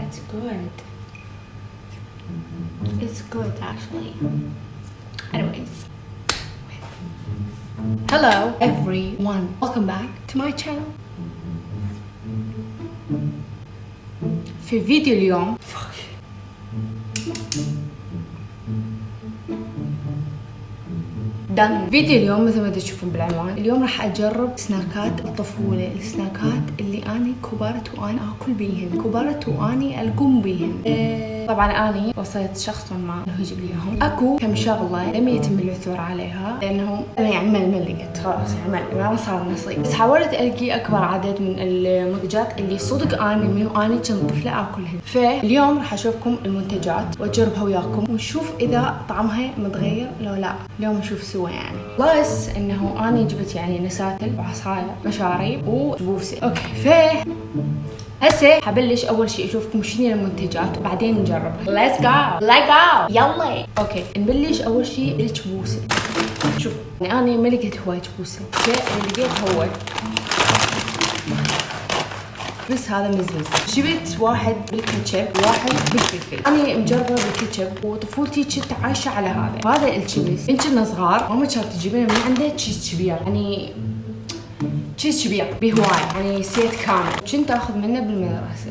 it's good. It's good actually. Anyways. Hello everyone. Welcome back to my channel. في فيديو اليوم دن فيديو اليوم مثل ما تشوفون بالعنوان. اليوم راح اجرب سناكات الطفوله، السناكات اللي اني كبرت وانا اكل بيهن، كبرت واني القم بيهن. طبعا اني وصيت شخص ما انه يجيب لي اياهم. اكو كم شغله لم يتم العثور عليها لانه انا يعني ملقت خلاص، يعني ما صار نصيب، بس حاولت القي اكبر عدد من المنتجات اللي صدق اني كنت طفله اكلهن. فاليوم راح اشوفكم المنتجات واجربها وياكم ونشوف اذا طعمها متغير لو لا. اليوم نشوف سوا يعني. بلس انه اني جبت يعني نساتل وعصاير مشاريب وجبوسه. اوكي هسه حبلش اول شيء اشوفكم شنو المنتجات وبعدين نجربها. ليتس جو يلا. اوكي نبلش اول شيء الجبوسه. شوف يعني انا ما لقيت هواي جبوسه، اللي لقيت هو بس هذا مزمز. جبت واحد بالكاتشب وواحد بالفلفل. انا مجربه بالكاتشب وطفولتي كنت عايشه على هذا التشيبس. إن كنا صغار ماما كانت تجيب لنا من عندها تشيز كبير، يعني تشيز كبير بهواي، يعني سيت كامل كنت اخذ منه بالمدرسه.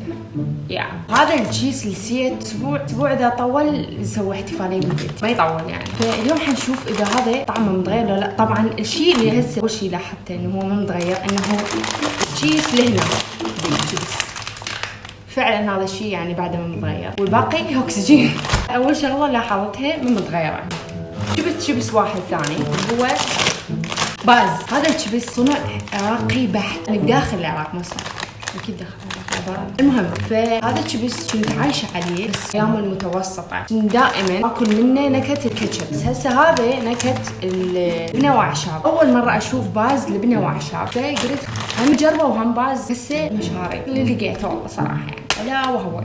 هذا التشيز السيت اسبوع اذا طول نسوي احتفاليه بالبيت، ما يطول يعني. فاليوم حنشوف اذا هذا طعمه متغير ولا لا. طبعا الشيء اللي هسه اول شيء لاحظته انه هو ما متغير، انه التشيز لهنا فعلا هذا الشيء يعني بعده ما متغير، والباقي اكسجين. اول شغله لاحظتها ما متغيره. جبت شيبس واحد ثاني هو باز. هذا الشيبس صنع عراقي بحت، يعني بداخل العراق مصر، اكيد داخل العراق. المهم فهذا الشيبس كنت عايشه عليه بس ايام المتوسطه، كنت دائما اكل منه نكهه الكاتشب. بس هسه هذا نكهه البنه واعشاب. اول مره اشوف باز لبنه واعشاب، فقلت هم جربه وهم باز. هسه مشاري اللي لقيته والله صراحه يعني. لا وهو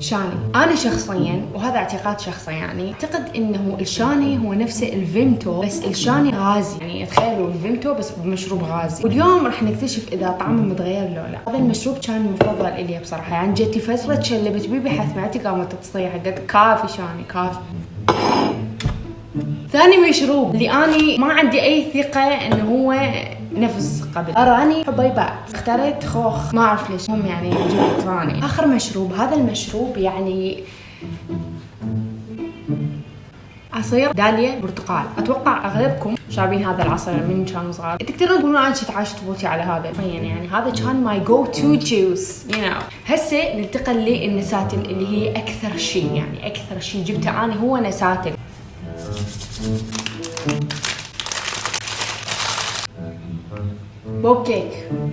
شاني. انا شخصيا وهذا اعتقاد شخصي يعني اعتقد انه الشاني هو نفسه الفيمتو، بس الشاني غازي. يعني تخيلوا الفيمتو بس بمشروب غازي. واليوم راح نكتشف اذا طعمه متغير لو لا. هذا المشروب كان المفضل الي بصراحه، يعني جتي فتره تشلبت بيه بحث معتي قامت تصيح، قلت كافي شاني كافي. ثاني مشروب اللي اني ما عندي اي ثقه انه هو نفس قبل، راني حبيبات. اختاريت خوخ ما اعرف ليش، هم يعني جبت راني. اخر مشروب، هذا المشروب يعني عصير داليا برتقال. اتوقع اغلبكم شاربين هذا العصير من كانوا صغار. تقدرون تقولون انا كنت عايشه طفولتي على هذا يعني هذا كان ماي جو تو جوس هسه ننتقل للنساتل اللي هي اكثر شيء، يعني اكثر شيء جبته انا هو نساتل. بوب كيك.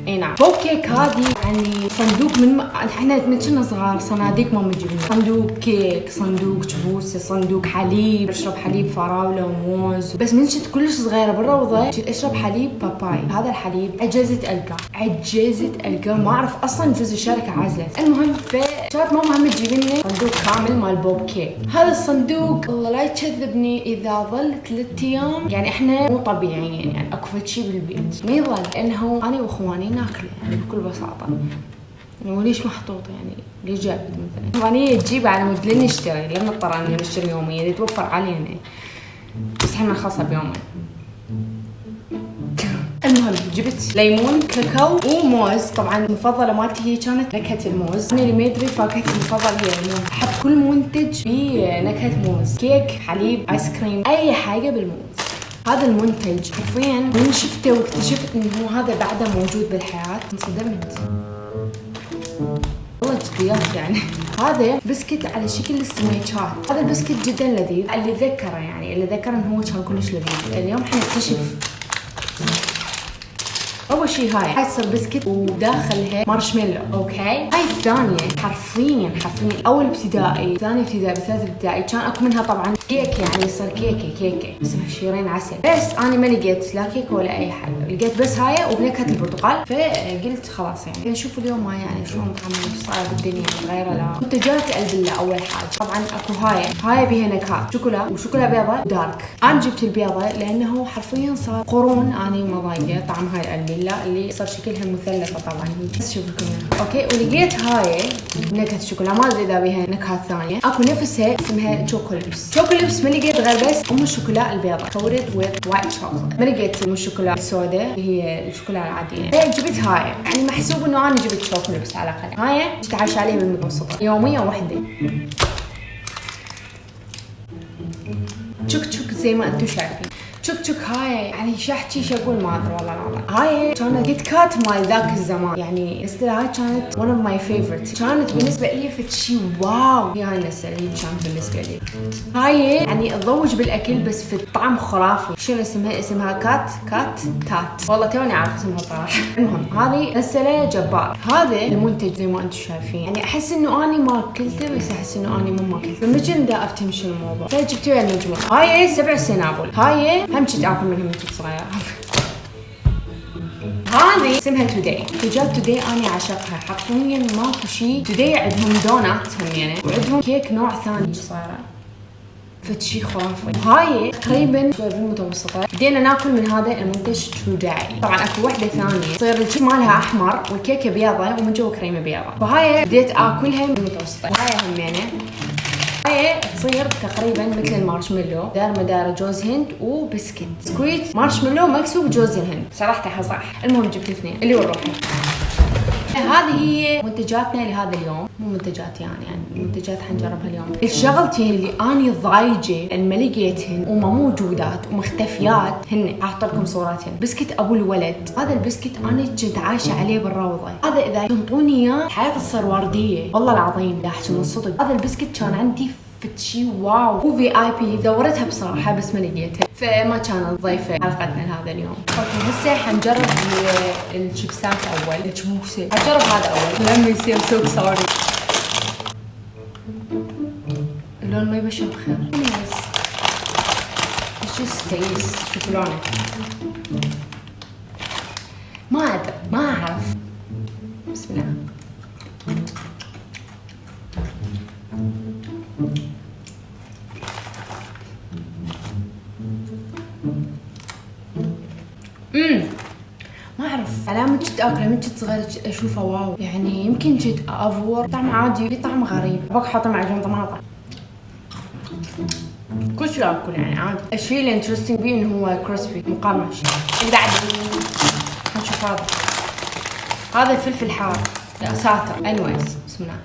اي نعم بوب كيك. هذه يعني صندوق من احنا كنا صغار صناديق ما مجيبين. صندوق كيك، صندوق جبوسه، صندوق حليب. اشرب حليب فراوله وموز. بس من كنت كلش صغيره بالروضه كنت اشرب حليب باباي. هذا الحليب عجزت القاه ما اعرف اصلا جزء الشركه عزلت. المهم فكانت ماما هم تجيب لنا صندوق كامل مال بوب كيك. هذا الصندوق والله لا يكذبني اذا ظل 3 ايام يعني احنا مو طبيعيين، يعني اكو شيء بالبيت ما يظل، لانه انا واخواني ناكله يعني بكل بساطه. يعني وليش محطوط يعني ليش جابت مثلا اخواني تجيب على مود لين نشتري، لما نضطر ان نشتري يوميا يتوفر علينا، بس احنا نخلصها بيومين. المهم جبت ليمون كاكاو وموز. طبعا المفضله مالتي هي كانت نكهه الموز. انا اللي ما ادري فاكهتي المفضله هي الموز. احب كل منتج بنكهه موز، كيك، حليب، ايس كريم، اي حاجه بالموز. هذا المنتج حرفيا من شفته واكتشفت انه هذا بعده موجود بالحياه انصدمت والله جديات يعني. هذا بسكت على شكل سندويتشات. هذا البسكت جدا لذيذ. اللي ذكره انه هو كان كلش لذيذ. اليوم حنكتشف. اول شيء هاي تصير بسكت وداخلها مارشميلو. اوكي هاي الثانيه حرفيا اول ابتدائي، ثاني ابتدائي، ثالث ابتدائي كان اكو منها طبعا كيك، يعني يصير كيكه اسمها شيرين عسل. بس انا ما لقيت لا كيك ولا اي حاجه، لقيت بس هاي وبنكهه البرتقال. فقلت خلاص يعني نشوف اليوم ما يعني شلون طعمه صاير بالدنيا غيره. لا منتجات البله اول حاجه طبعا اكو هاي بيها نكهات شوكولا وشوكولا بيضه دارك. انا جبت البيضه لانه حرفيا صار قرون انا ما ضايقه طعم هاي البله، الشوكولا اللي صار شكلها مثلثة طبعا هي، بس شوفوا لكم اياها. اوكي، ولقيت هاي نكهة الشوكولا، ما ادري اذا بيها نكهات ثانية. اكو نفسها اسمها تشوكوليبس. تشوكوليبس ما لقيت غير بس ام الشوكولا البيضاء coated with white chocolate. ما لقيت ام الشوكولا السوداء اللي هي الشوكولا العادية. جبت هاي، يعني محسوب انه انا جبت تشوكوليبس على الاقل. هاي تتعايش عليها بالمتوسطة يومية وحدة. تشك تشك زي ما انتم شايفين. تشك تشك هاي يعني شو احكي شو اقول ما ادري والله العظيم. هاي كانت كيت كات مال ذاك الزمان، يعني نستلها هاي كانت one of my favorites. كانت بالنسبه لي فتشي واو. هاي نستلها هي كانت بالنسبه لي. هاي يعني تضوج بالاكل بس في الطعم خرافي. شنو اسمها كات تات، والله توني عارفه اسمها صراحه. المهم هذه نستلها جبار. هذا المنتج زي ما انتم شايفين، يعني احس انه اني ما اكلته بس احس انه اني مو ماكلته، فمجن دا افتهم شنو الموضوع. فجبت ويا المجموع. هاي 7 سنابل. هاي هم كنت اكل منهم كنت صغيره. هذه اسمها توداي. منتجات توداي انا اعشقها حرفيا، ماكو شيء. توداي عندهم دونات هم يعني، وعندهم كيك نوع ثاني صغيره فتشي خرافي. هاي تقريبا شوي بالمتوسطه. بدينا ناكل من هذا المنتج توداي. طبعا اكو وحده ثانيه تصير الكيك مالها احمر والكيكه بيضة ومن جوا كريمه بيضة، فهاي بديت اكلها بالمتوسطه. وهاي همينه هاي تصير تقريبا مثل المارشميلو، دار مدار جوز هند وبسكت سكويت مارشميلو مكسوب جوز الهند. شرحتها صح. المهم جبت اثنين اللي وروحي. هذه هي منتجاتنا لهذا اليوم. مو منتجات يعني منتجات حنجربها اليوم. الشغلتين اللي اني ضايجه ان ما لقيتهن وما موجودات ومختفيات هن احط لكم صورتهن. بسكت ابو الولد، هذا البسكت انا كنت عايشه عليه بالروضه. هذا اذا ينطوني اياه حياتي تصير ورديه والله العظيم، لا احكي من الصدق. هذا البسكت كان عندي فتشي واو، هو في اي بي. دورتها بصراحه بس ما لقيتها، فما كانت ضيفه حلقتنا لهذا اليوم. اوكي هسه حنجرب الشيبسات اول. الشموسه حنجرب هذا اول لما يصير سوق صاري. اللون ما يبشر بخير. يس It's just taste. شوفوا لونه. ما ادري ما اعرف. بسم الله. ما اعرف علامة جد اكله من جد صغيرة اشوفه واو، يعني يمكن جد افور. طعم عادي في طعم غريب. ابغى احط معجون طماطم كل شيء اكل يعني عادي. الشيء اللي انترستنج بيه انه هو كريسبي مقرمش. اللي بعد نشوف هذا الفلفل حار. يا ساتر. انويز بسم الله.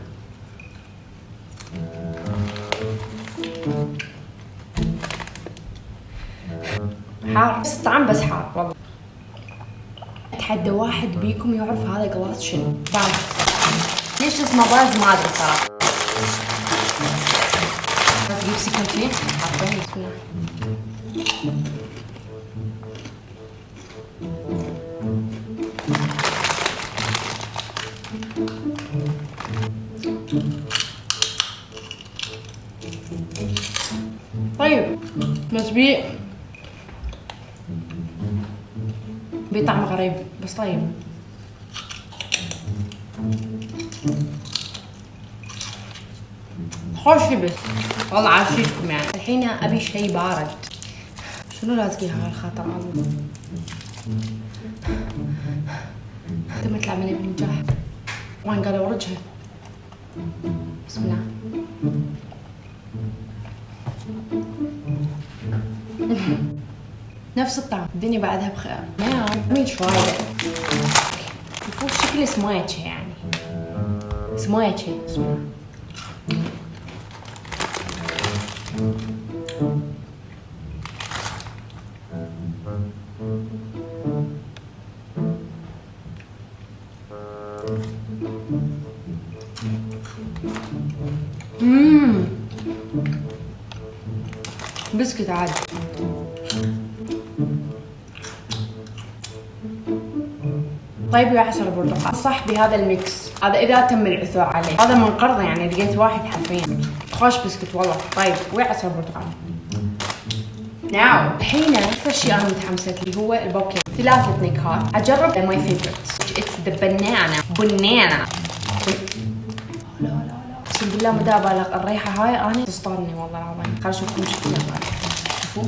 حار بس الطعم بس حار والله. اتحدى واحد بيكم يعرف هذا قلاص شنو. باز ليش اسمه باز ما ادري صراحه. بس جيب سكنتين حاطين بسم الله. طيب بس بطعم غريب بس طيب. خوش لبس والله عاشيتكم يعني. الحين ابي شيء بارد. شنو لازقيها على الخاطر عظيم. تم تطلع مني بنجاح. وين قال اورجها. بسم الله. نفس الطعم. الدنيا بعدها بخير. مين شوية. شوفوا شكل سمايتشة يعني. سمايتشة اسمها. بسكت عادي. طيب يا عسل البرتقال صح بهذا الميكس. هذا اذا تم العثور عليه. هذا من قرضه يعني لقيت واحد حرفيا. خوش بسكت والله. طيب ويا عسل البرتقال. ناو الحين اكثر شيء انا متحمسه اللي هو البوكيه. 3 نكهات. اجرب ماي فيفورتس. اتس ذا بنانا. لا اقسم بالله ما ابالغ. الريحه هاي انا تسطرني والله العظيم. خليني اشوفكم شكلها. شوفوا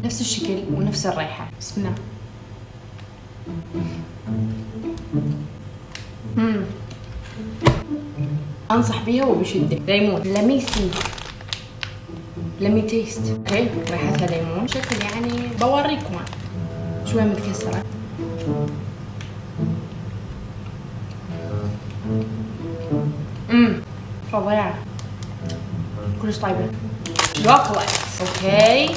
نفس الشكل ونفس الريحه. بسم الله. انصح بيها وبشده. ليمون. لميسي. لمي تيست. اوكي ريحتها ليمون. شكل يعني بوريكم شويه متكسره. فظيعه. كلش طيبه. شوكولات. اوكي.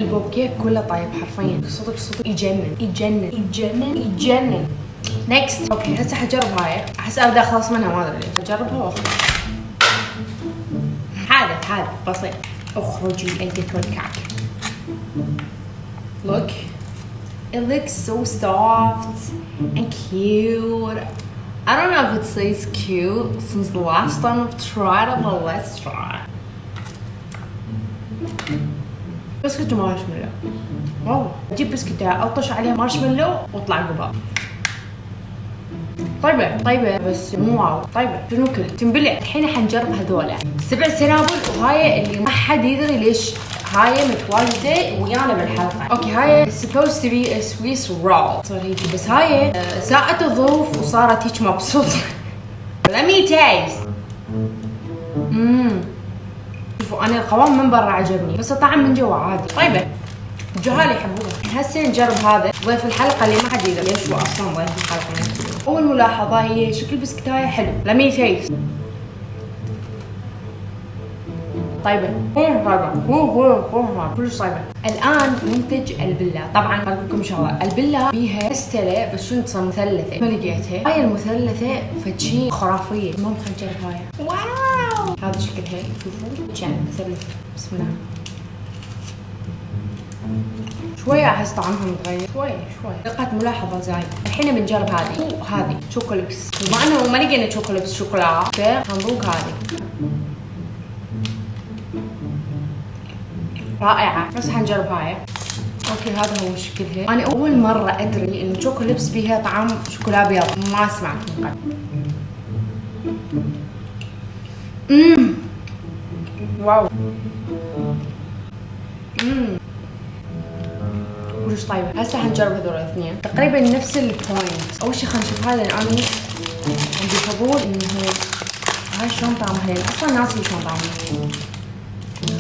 البوب كيك كله طيب حرفيا. صدق يجنن يجنن يجنن يجنن. نيكست. اوكي هسه حجرب هاي. احس ابدا اخلص منها ما ادري ليش. اجربها واخلص. حادث بسيط. اخرجي ايتها الكعك. Look. It looks so soft and cute. I don't know if it says cute since the last time I've tried it, but let's try. بسكوت ومارشميلو. والله اجيب بسكوتة الطش عليها مارشميلو واطلع قبال. طيبة بس مو واو. طيبة شنو كل تنبلع. الحين حنجرب هذولا 7 سنابل وهاي اللي ما حد يدري ليش هاي متواجدة ويانا بالحلقة. اوكي هاي supposed to be a Swiss roll صار هيجي بس هاي ساءت الظروف وصارت هيك مبسوطة. Let me taste. شوفوا انا القوام من برا عجبني بس الطعم من جوا عادي. طيبه الجهال يحبوها. هسه نجرب هذا ضيف الحلقه اللي ما حد يدري ليش هو اصلا ضيف الحلقه. اول ملاحظه هي شكل بسكتايه حلو. لمي تيست. طيبه كلش طيبه. الان منتج البله. طبعا اقول لكم شغله البله بيها مستله بس شنو تصير مثلثه. ما لقيتها. هاي المثلثه فشي خرافيه. المهم خلينا نجرب هاي. واو هذا شكلها شوفوا كان مثلث. بسم الله. شويه احس طعمها متغير شوي دقة ملاحظه زايد. الحين بنجرب هذه شوكولبس. بما انه ما لقينا شوكولبس شوكولاته فنذوق هذه. رائعة بس حنجرب هاي. اوكي هذا هو شكلها. انا اول مرة ادري انه شوكولبس بيها طعم شوكولا ابيض. ما سمعت من قبل. واو. كلش طيبة. هسه حنجرب هذول الاثنين تقريبا نفس البوينت. اول شي خلينا نشوف هذا لان انا عندي فضول انه هاي شلون طعمها لان اصلا ناسي شلون طعمها.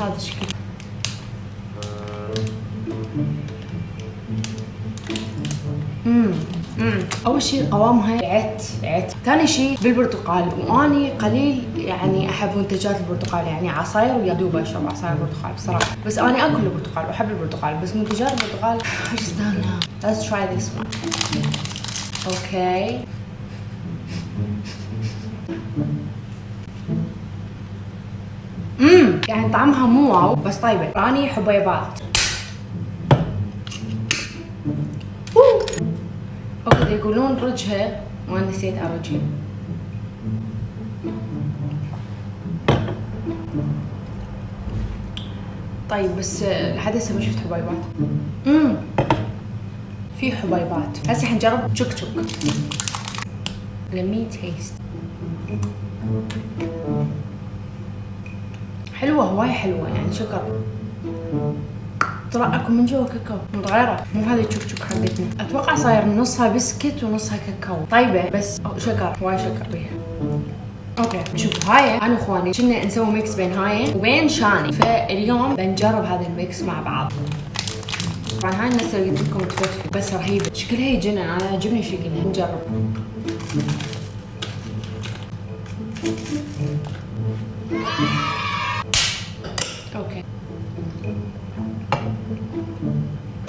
هذا شكل. اول شيء قوامها عت. ثاني شيء بالبرتقال واني قليل يعني احب منتجات البرتقال يعني عصاير ويا دوب اشرب عصاير برتقال بصراحه بس انا اكل البرتقال واحب البرتقال بس منتجات البرتقال I just don't know. Let's try this one. اوكي يعني طعمها مو واو بس طيبه. راني حبيبات. اوكي يقولون رجها وانا نسيت ارجها. طيب بس لحد هسه ما شفت حبيبات. في حبيبات. هسه حنجرب تشك لمي تيست. حلوه هواي حلوه يعني شكر. طلع اكو من جوا كاكاو متغيره مو هذه تشوك حقتنا. اتوقع صاير نصها بسكت ونصها كاكاو. طيبه بس شكر هواي شكر بيها. اوكي شوف هاي انا واخواني كنا نسوي ميكس بين هاي وبين شاني فاليوم بنجرب هذا الميكس مع بعض. طبعا هاي الناس اللي قلت لكم تفتفت بس رهيبه شكلها يجنن. انا عجبني شكلها. نجرب. اوكي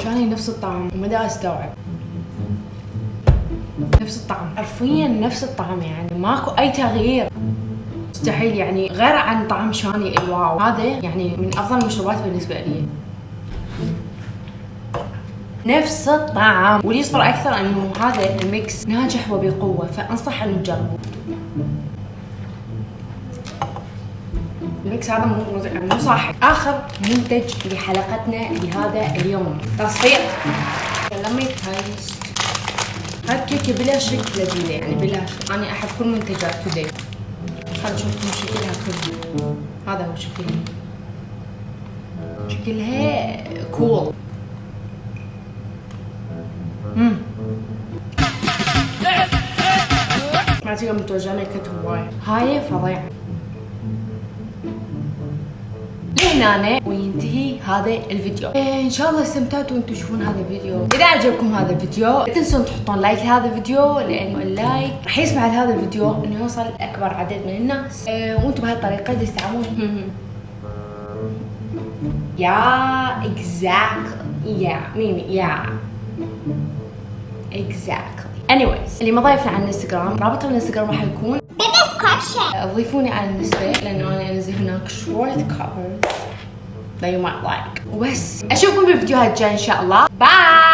شاني نفس الطعم ومدى استوعب نفس الطعم حرفيا نفس الطعم يعني ماكو اي تغيير مستحيل يعني غير عن طعم شاني الواو. هذا يعني من افضل المشروبات بالنسبه لي. نفس الطعم واللي يصبر اكثر انه هذا الميكس ناجح وبقوه فانصح انه تجربوه. الميكس هذا مو صاحي. اخر منتج لحلقتنا لهذا اليوم تصفيق. لما تايست هاي كيكه بلا شك لذيذه يعني بلا شك. انا احب كل منتجات تودي. خلينا نشوف شكلها كله. هذا هو شكلها. شكلها كول. ما تقدر متوجعني كتب هواي. هاي فظيعة. لهنا وينتهي هذا الفيديو. ان شاء الله استمتعتوا وانتم تشوفون هذا الفيديو. اذا عجبكم هذا الفيديو لا تنسون تحطون لايك لهذا الفيديو، لانه اللايك راح يسمح لهذا الفيديو انه يوصل لاكبر عدد من الناس. وانتم بهالطريقه تستعملون يا يا ميمي يا anyways اللي ما ضايفنا على الانستغرام، رابط الانستغرام راح يكون ضيفوني على النسبة، لانه انا انزل هناك شورت كفرز that you might like. وبس اشوفكم بالفيديوهات الجايه ان شاء الله. باي.